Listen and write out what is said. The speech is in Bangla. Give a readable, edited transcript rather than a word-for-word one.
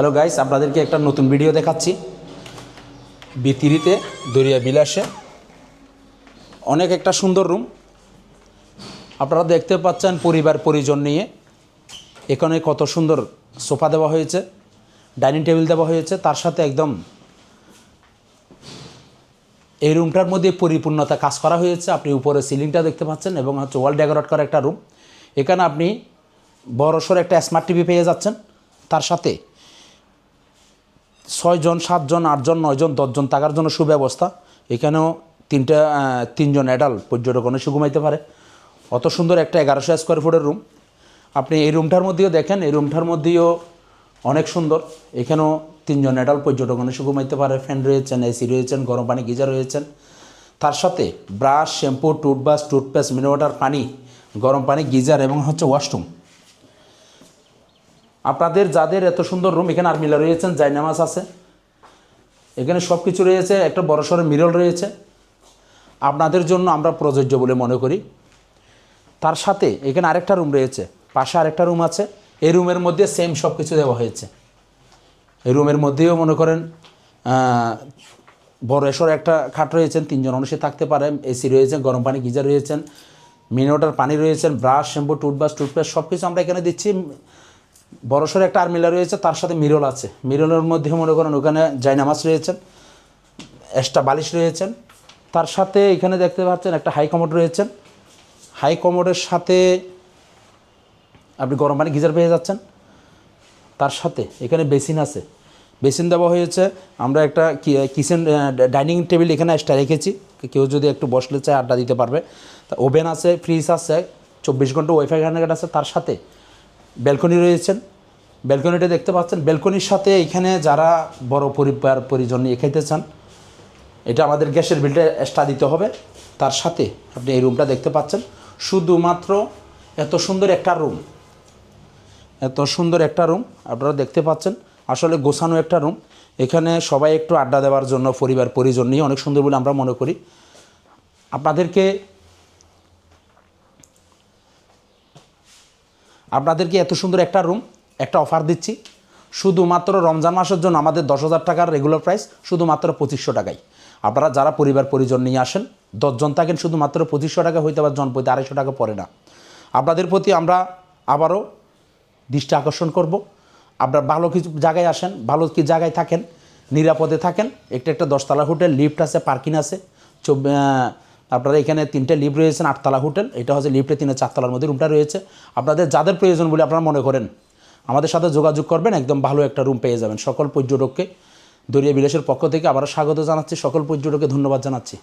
হ্যালো গাইস, আপনাদেরকে একটা নতুন ভিডিও দেখাচ্ছি। বিতিরিতে দরিয়া বিলাসে অনেক একটা সুন্দর রুম আপনারা দেখতে পাচ্ছেন। পরিবার পরিজন নিয়ে এখানে কত সুন্দর সোফা দেওয়া হয়েছে, ডাইনিং টেবিল দেওয়া হয়েছে, তার সাথে একদম এই রুমটার মধ্যে পরিপূর্ণতা কাজ করা হয়েছে। আপনি উপরে সিলিংটা দেখতে পাচ্ছেন এবং হচ্ছে ওয়াল ডেকোরেট করা একটা রুম। এখানে আপনি বড়সড় একটা স্মার্ট টিভি পেয়ে যাচ্ছেন। তার সাথে 6 জন 7 জন 8 জন 9 জন 10 জন থাকার জন্য সুব্যবস্থা। এখানেও তিনজন অ্যাডাল্ট পর্যটক এসে ঘুমাইতে পারে। অত সুন্দর একটা 1100 স্কোয়ার ফুটের রুম। আপনি এই রুমটার মধ্যেও দেখেন, এই রুমটার মধ্যেও অনেক সুন্দর। এখানেও 3 জন অ্যাডাল্ট পর্যটক এসে ঘুমাইতে পারে। ফ্যান রয়েছেন, এসি রয়েছেন, গরম পানি গিজার রয়েছেন। তার সাথে brush, shampoo, toothpaste, mineral water, পানি, গরম পানি গিজার এবং হচ্ছে ওয়াশরুম। আপনাদের যাদের এত সুন্দর রুম, এখানে আরমিলা রয়েছেন, জায়নামাজ আছে, এখানে সব কিছু রয়েছে। একটা বড়সড় মিরর রয়েছে, আপনাদের জন্য আমরা প্রযোজ্য বলে মনে করি। তার সাথে এখানে আরেকটা রুম রয়েছে, পাশে আরেকটা রুম আছে। এই রুমের মধ্যে সেম সব কিছু দেওয়া হয়েছে। এই রুমের মধ্যেও মনে করেন বড়সড় একটা খাট রয়েছেন, 3 জন অনুষে থাকতে পারে। এসি রয়েছে, গরম পানি গিজার রয়েছেন, মিনারেল ওয়াটার পানি রয়েছেন, ব্রাশ, শ্যাম্পু, টুথপেস্ট সব কিছু আমরা এখানে দিচ্ছি। বড়সড় একটা আরমিলা রয়েছে, তার সাথে মিরর আছে। মিররের মধ্যে মনে করেন ওখানে জায়নামাজ রয়েছেন, এক্সট্রা বালিশ রয়েছেন। তার সাথে এখানে দেখতে পাচ্ছেন একটা হাই কমোড রয়েছেন। হাই কমোডের সাথে আপনি গরম পানি গিজার পেয়ে যাচ্ছেন। তার সাথে এখানে বেসিন আছে, বেসিন দেওয়া হয়েছে। আমরা একটা কিচেন ডাইনিং টেবিল এখানে এক্সট্রা রেখেছি, কেউ যদি একটু বসলে চায় আড্ডা দিতে পারবে। তা ওভেন আছে, ফ্রিজ আছে, 24 ঘন্টা ওয়াইফাই কানেক্ট আছে। তার সাথে ব্যালকনি রয়েছেন, ব্যালকনিটা দেখতে পাচ্ছেন। ব্যালকনির সাথে এখানে যারা বড় পরিবার পরিজন নিয়ে খেতে চান, এটা আমাদের গ্যাসের বিলটা এক্সট্রা দিতে হবে। তার সাথে আপনি এই রুমটা দেখতে পাচ্ছেন। শুধুমাত্র এত সুন্দর একটা রুম, এত সুন্দর একটা রুম আপনারা দেখতে পাচ্ছেন। আসলে গোছানো একটা রুম। এখানে সবাই একটু আড্ডা দেওয়ার জন্য পরিবার পরিজন নিয়ে অনেক সুন্দর বলে আমরা মনে করি। আপনাদেরকে এত সুন্দর একটা রুম, একটা অফার দিচ্ছি। শুধুমাত্র রমজান মাসের জন্য আমাদের 10,000 টাকার রেগুলার প্রাইস, শুধুমাত্র 2500 টাকায়। আপনারা যারা পরিবার পরিজন নিয়ে আসেন, 10 জন থাকেন, শুধুমাত্র 2500 টাকা হইতে পারে, জন প্রতি 250 টাকা পড়ে না। আপনাদের প্রতি আমরা আবারও দৃষ্টি আকর্ষণ করব। আপনারা ভালো কিছু জায়গায় আসেন, ভালো কি জায়গায় থাকেন, নিরাপদে থাকেন। একটা 10তলা হোটেল, লিফট আছে, পার্কিং আছে। আপনারা এখানে 3টে লিফট রয়েছেন, 8তলা হোটেল। এটা হচ্ছে লিফটে 3 4 তলার মধ্যে রুমটা রয়েছে। আপনাদের যাদের প্রয়োজন বলে আপনারা মনে করেন, আমাদের সাথে যোগাযোগ করবেন, একদম ভালো একটা রুম পেয়ে যাবেন। সকল পর্যটককে দরিয়া বিলাসের পক্ষ থেকে আবারও স্বাগত জানাচ্ছি। সকল পর্যটককে ধন্যবাদ জানাচ্ছি।